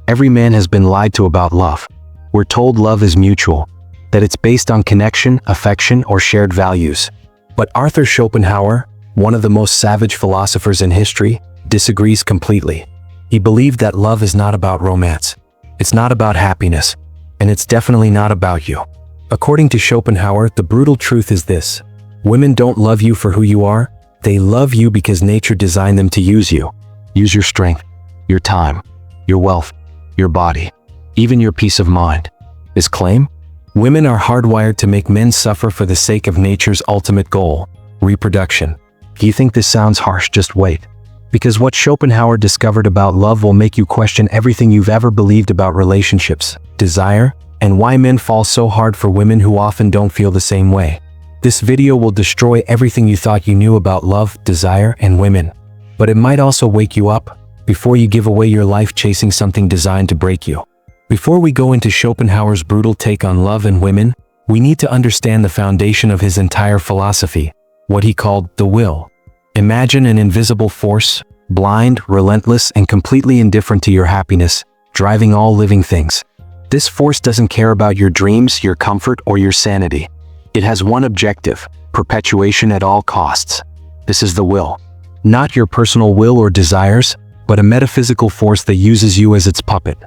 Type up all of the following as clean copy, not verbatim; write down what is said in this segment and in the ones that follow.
Every man has been lied to about love. We're told love is mutual, that it's based on connection, affection, or shared values. But Arthur Schopenhauer, one of the most savage philosophers in history, disagrees completely. He believed that love is not about romance. It's not about happiness, and it's definitely not about you. According to Schopenhauer, the brutal truth is this: women don't love you for who you are, they love you because nature designed them to use you. Use your strength, your time, your wealth, your body, even your peace of mind. His claim? Women are hardwired to make men suffer for the sake of nature's ultimate goal, reproduction. Do you think this sounds harsh? Just wait. Because what Schopenhauer discovered about love will make you question everything you've ever believed about relationships, desire, and why men fall so hard for women who often don't feel the same way. This video will destroy everything you thought you knew about love, desire, and women. But it might also wake you up before you give away your life chasing something designed to break you. Before we go into Schopenhauer's brutal take on love and women, we need to understand the foundation of his entire philosophy, what he called the will. Imagine an invisible force, blind, relentless, and completely indifferent to your happiness, driving all living things. This force doesn't care about your dreams, your comfort, or your sanity. It has one objective: perpetuation at all costs. This is the will. Not your personal will or desires, but a metaphysical force that uses you as its puppet.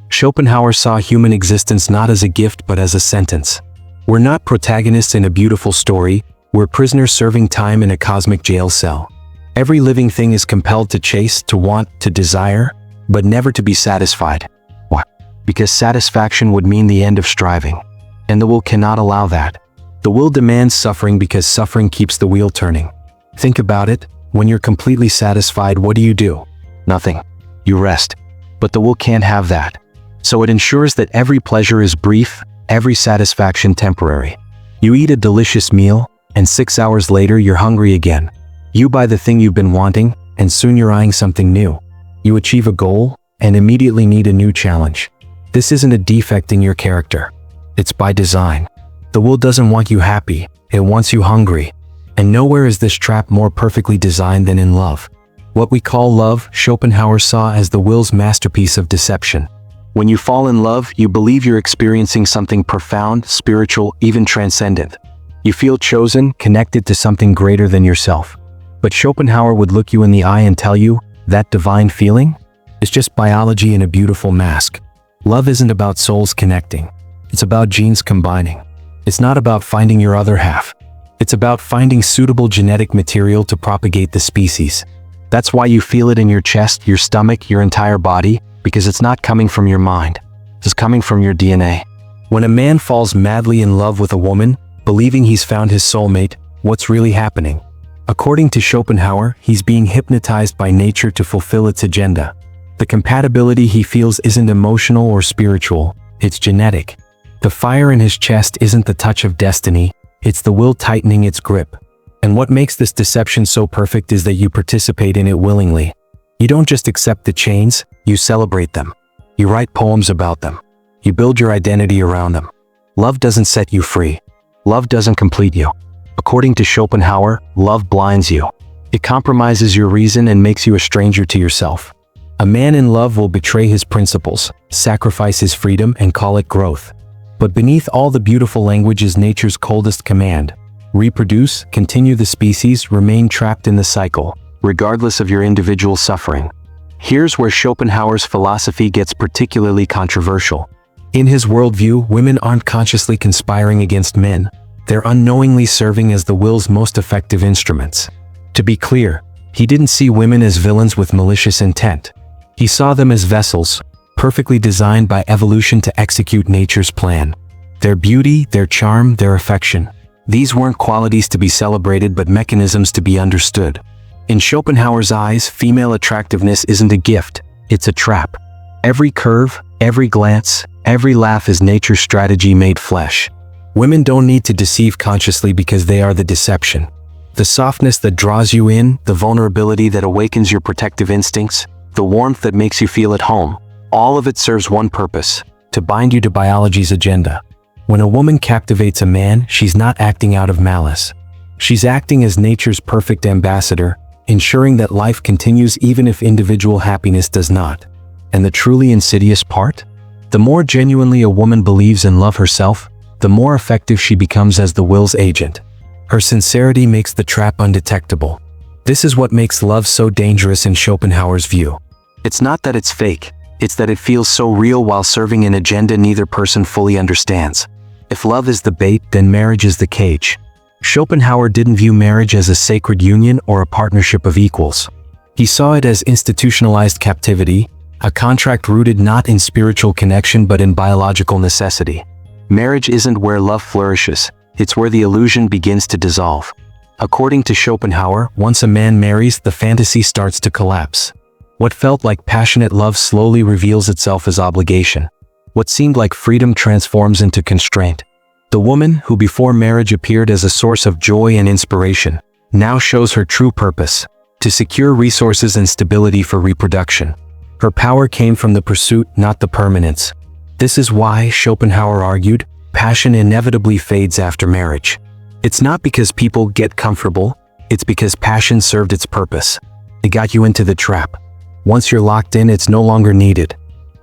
Schopenhauer saw human existence not as a gift but as a sentence. We're not protagonists in a beautiful story, we're prisoners serving time in a cosmic jail cell. Every living thing is compelled to chase, to want, to desire, but never to be satisfied. Why? Because satisfaction would mean the end of striving. And the will cannot allow that. The will demands suffering because suffering keeps the wheel turning. Think about it, when you're completely satisfied, what do? Nothing. You rest. But the will can't have that. So it ensures that every pleasure is brief, every satisfaction temporary. You eat a delicious meal, and 6 hours later you're hungry again. You buy the thing you've been wanting, and soon you're eyeing something new. You achieve a goal, and immediately need a new challenge. This isn't a defect in your character. It's by design. The will doesn't want you happy, it wants you hungry. And nowhere is this trap more perfectly designed than in love. What we call love, Schopenhauer saw as the will's masterpiece of deception. When you fall in love, you believe you're experiencing something profound, spiritual, even transcendent. You feel chosen, connected to something greater than yourself. But Schopenhauer would look you in the eye and tell you, that divine feeling? It's just biology in a beautiful mask. Love isn't about souls connecting. It's about genes combining. It's not about finding your other half. It's about finding suitable genetic material to propagate the species. That's why you feel it in your chest, your stomach, your entire body, because it's not coming from your mind. It's coming from your DNA. When a man falls madly in love with a woman, believing he's found his soulmate, what's really happening? According to Schopenhauer, he's being hypnotized by nature to fulfill its agenda. The compatibility he feels isn't emotional or spiritual, it's genetic. The fire in his chest isn't the touch of destiny, it's the will tightening its grip. And what makes this deception so perfect is that you participate in it willingly. You don't just accept the chains, you celebrate them. You write poems about them. You build your identity around them. Love doesn't set you free. Love doesn't complete you. According to Schopenhauer, love blinds you. It compromises your reason and makes you a stranger to yourself. A man in love will betray his principles, sacrifice his freedom, and call it growth. But beneath all the beautiful language is nature's coldest command. Reproduce, continue the species, remain trapped in the cycle, regardless of your individual suffering. Here's where Schopenhauer's philosophy gets particularly controversial. In his worldview, women aren't consciously conspiring against men. They're unknowingly serving as the will's most effective instruments. To be clear, he didn't see women as villains with malicious intent. He saw them as vessels, perfectly designed by evolution to execute nature's plan. Their beauty, their charm, their affection. These weren't qualities to be celebrated but mechanisms to be understood. In Schopenhauer's eyes, female attractiveness isn't a gift, it's a trap. Every curve, every glance, every laugh is nature's strategy made flesh. Women don't need to deceive consciously because they are the deception. The softness that draws you in, the vulnerability that awakens your protective instincts, the warmth that makes you feel at home, all of it serves one purpose: to bind you to biology's agenda. When a woman captivates a man, she's not acting out of malice. She's acting as nature's perfect ambassador, ensuring that life continues even if individual happiness does not. And the truly insidious part? The more genuinely a woman believes in love herself, the more effective she becomes as the will's agent. Her sincerity makes the trap undetectable. This is what makes love so dangerous in Schopenhauer's view. It's not that it's fake, it's that it feels so real while serving an agenda neither person fully understands. If love is the bait, then marriage is the cage. Schopenhauer didn't view marriage as a sacred union or a partnership of equals. He saw it as institutionalized captivity, a contract rooted not in spiritual connection but in biological necessity. Marriage isn't where love flourishes, it's where the illusion begins to dissolve. According to Schopenhauer, once a man marries, the fantasy starts to collapse. What felt like passionate love slowly reveals itself as obligation. What seemed like freedom transforms into constraint. The woman, who before marriage appeared as a source of joy and inspiration, now shows her true purpose: to secure resources and stability for reproduction. Her power came from the pursuit, not the permanence. This is why, Schopenhauer argued, passion inevitably fades after marriage. It's not because people get comfortable, it's because passion served its purpose. It got you into the trap. Once you're locked in, it's no longer needed.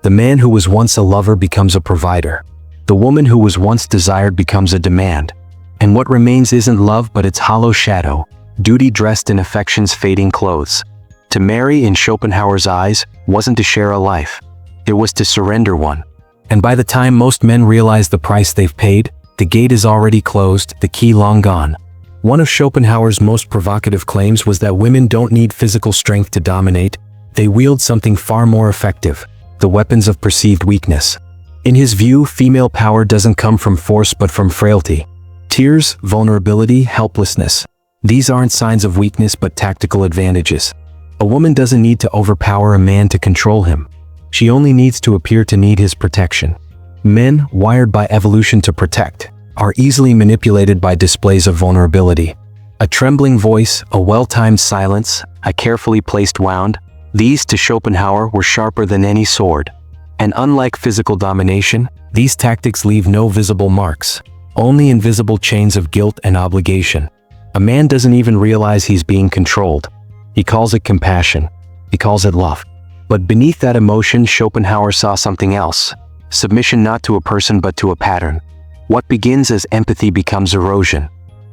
The man who was once a lover becomes a provider. The woman who was once desired becomes a demand. And what remains isn't love but its hollow shadow, duty dressed in affection's fading clothes. To marry, in Schopenhauer's eyes, wasn't to share a life. It was to surrender one. And by the time most men realize the price they've paid, the gate is already closed, the key long gone. One of Schopenhauer's most provocative claims was that women don't need physical strength to dominate, they wield something far more effective: the weapons of perceived weakness. In his view, female power doesn't come from force but from frailty. Tears, vulnerability, helplessness. These aren't signs of weakness but tactical advantages. A woman doesn't need to overpower a man to control him. She only needs to appear to need his protection. Men, wired by evolution to protect, are easily manipulated by displays of vulnerability. A trembling voice, a well-timed silence, a carefully placed wound, these to Schopenhauer were sharper than any sword. And unlike physical domination, these tactics leave no visible marks, only invisible chains of guilt and obligation. A man doesn't even realize he's being controlled. He calls it compassion. He calls it love. But beneath that emotion, Schopenhauer saw something else: submission not to a person but to a pattern. What begins as empathy becomes erosion.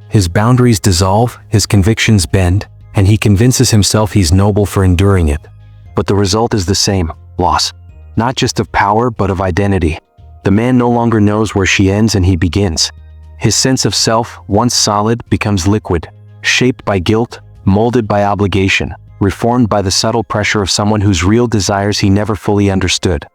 His boundaries dissolve, his convictions bend, and he convinces himself he's noble for enduring it. But the result is the same: loss. Not just of power, but of identity. The man no longer knows where she ends and he begins. His sense of self, once solid, becomes liquid, shaped by guilt, molded by obligation, reformed by the subtle pressure of someone whose real desires he never fully understood.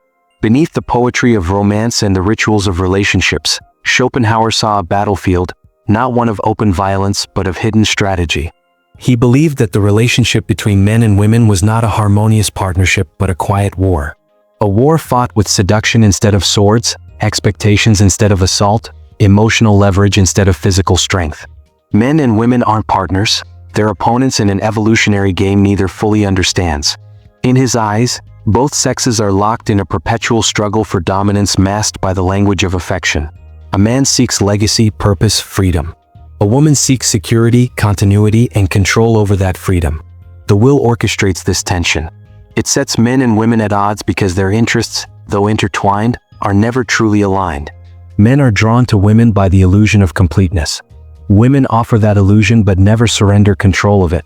Beneath the poetry of romance and the rituals of relationships, Schopenhauer saw a battlefield, not one of open violence but of hidden strategy. He believed that the relationship between men and women was not a harmonious partnership but a quiet war. A war fought with seduction instead of swords, expectations instead of assault, emotional leverage instead of physical strength. Men and women aren't partners, they're opponents in an evolutionary game neither fully understands. In his eyes, both sexes are locked in a perpetual struggle for dominance masked by the language of affection. A man seeks legacy, purpose, freedom. A woman seeks security, continuity, and control over that freedom. The will orchestrates this tension. It sets men and women at odds because their interests, though intertwined, are never truly aligned. Men are drawn to women by the illusion of completeness. Women offer that illusion but never surrender control of it.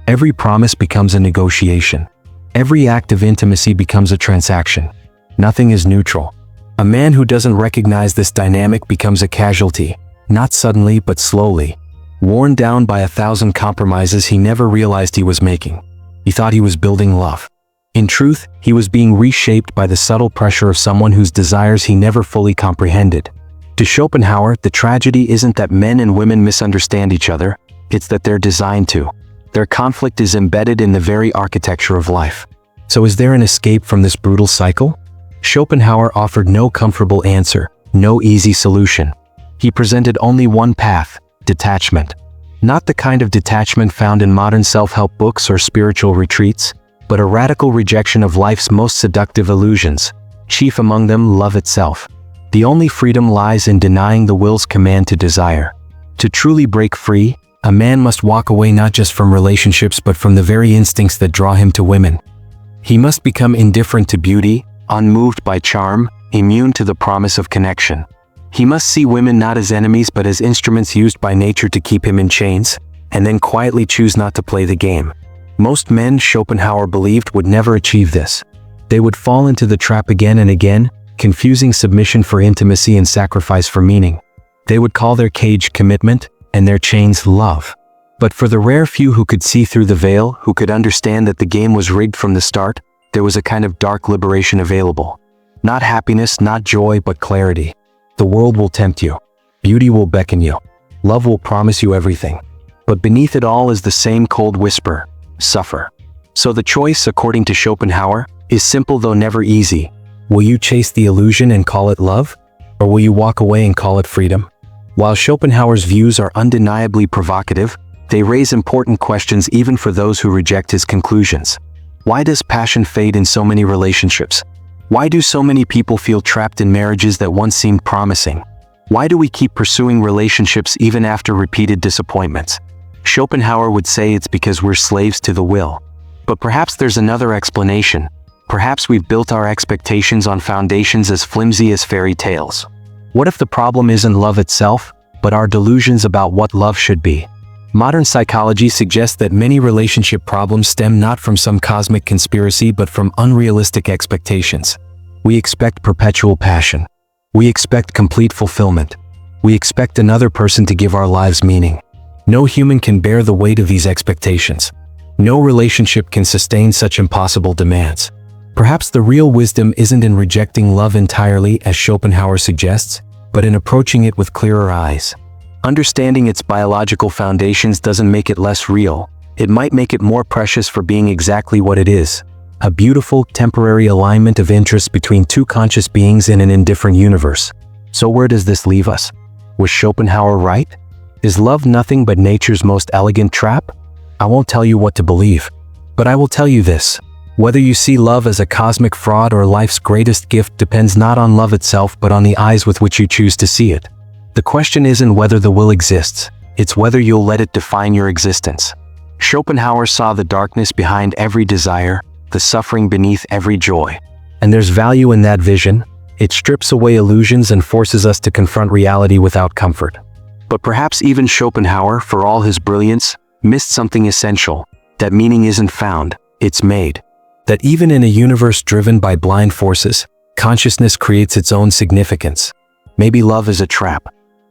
Every promise becomes a negotiation. Every act of intimacy becomes a transaction. Nothing is neutral. A man who doesn't recognize this dynamic becomes a casualty, not suddenly but slowly. Worn down by 1,000 compromises he never realized he was making. He thought he was building love. In truth, he was being reshaped by the subtle pressure of someone whose desires he never fully comprehended. To Schopenhauer, the tragedy isn't that men and women misunderstand each other, it's that they're designed to. Their conflict is embedded in the very architecture of life. So is there an escape from this brutal cycle? Schopenhauer offered no comfortable answer, no easy solution. He presented only one path: detachment. Not the kind of detachment found in modern self-help books or spiritual retreats, but a radical rejection of life's most seductive illusions, chief among them love itself. The only freedom lies in denying the will's command to desire. To truly break free, a man must walk away not just from relationships but from the very instincts that draw him to women. He must become indifferent to beauty, unmoved by charm, immune to the promise of connection. He must see women not as enemies but as instruments used by nature to keep him in chains, and then quietly choose not to play the game. Most men, Schopenhauer believed, would never achieve this. They would fall into the trap again and again, confusing submission for intimacy and sacrifice for meaning. They would call their cage commitment, and their chains love. But for the rare few who could see through the veil, who could understand that the game was rigged from the start, there was a kind of dark liberation available. Not happiness, not joy, but clarity. The world will tempt you. Beauty will beckon you. Love will promise you everything. But beneath it all is the same cold whisper: suffer. So the choice, according to Schopenhauer, is simple though never easy. Will you chase the illusion and call it love? Or will you walk away and call it freedom? While Schopenhauer's views are undeniably provocative, they raise important questions even for those who reject his conclusions. Why does passion fade in so many relationships? Why do so many people feel trapped in marriages that once seemed promising? Why do we keep pursuing relationships even after repeated disappointments? Schopenhauer would say it's because we're slaves to the will. But perhaps there's another explanation. Perhaps we've built our expectations on foundations as flimsy as fairy tales. What if the problem isn't love itself, but our delusions about what love should be? Modern psychology suggests that many relationship problems stem not from some cosmic conspiracy but from unrealistic expectations. We expect perpetual passion. We expect complete fulfillment. We expect another person to give our lives meaning. No human can bear the weight of these expectations. No relationship can sustain such impossible demands. Perhaps the real wisdom isn't in rejecting love entirely, as Schopenhauer suggests, but in approaching it with clearer eyes. Understanding its biological foundations doesn't make it less real. It might make it more precious for being exactly what it is: a beautiful, temporary alignment of interests between two conscious beings in an indifferent universe. So where does this leave us? Was Schopenhauer right? Is love nothing but nature's most elegant trap? I won't tell you what to believe, but I will tell you this. Whether you see love as a cosmic fraud or life's greatest gift depends not on love itself but on the eyes with which you choose to see it. The question isn't whether the will exists, it's whether you'll let it define your existence. Schopenhauer saw the darkness behind every desire, the suffering beneath every joy. And there's value in that vision. It strips away illusions and forces us to confront reality without comfort. But perhaps even Schopenhauer, for all his brilliance, missed something essential: that meaning isn't found, it's made. That even in a universe driven by blind forces, consciousness creates its own significance. Maybe love is a trap.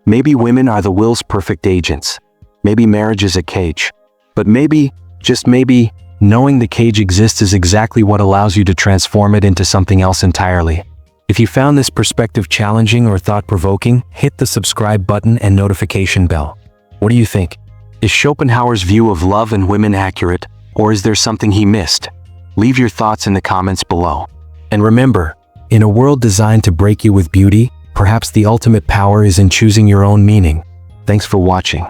Maybe women are the will's perfect agents. Maybe marriage is a cage. But maybe, just maybe, knowing the cage exists is exactly what allows you to transform it into something else entirely. If you found this perspective challenging or thought-provoking, hit the subscribe button and notification bell. What do you think? Is Schopenhauer's view of love and women accurate, or is there something he missed? Leave your thoughts in the comments below. And remember, in a world designed to break you with beauty, perhaps the ultimate power is in choosing your own meaning. Thanks for watching.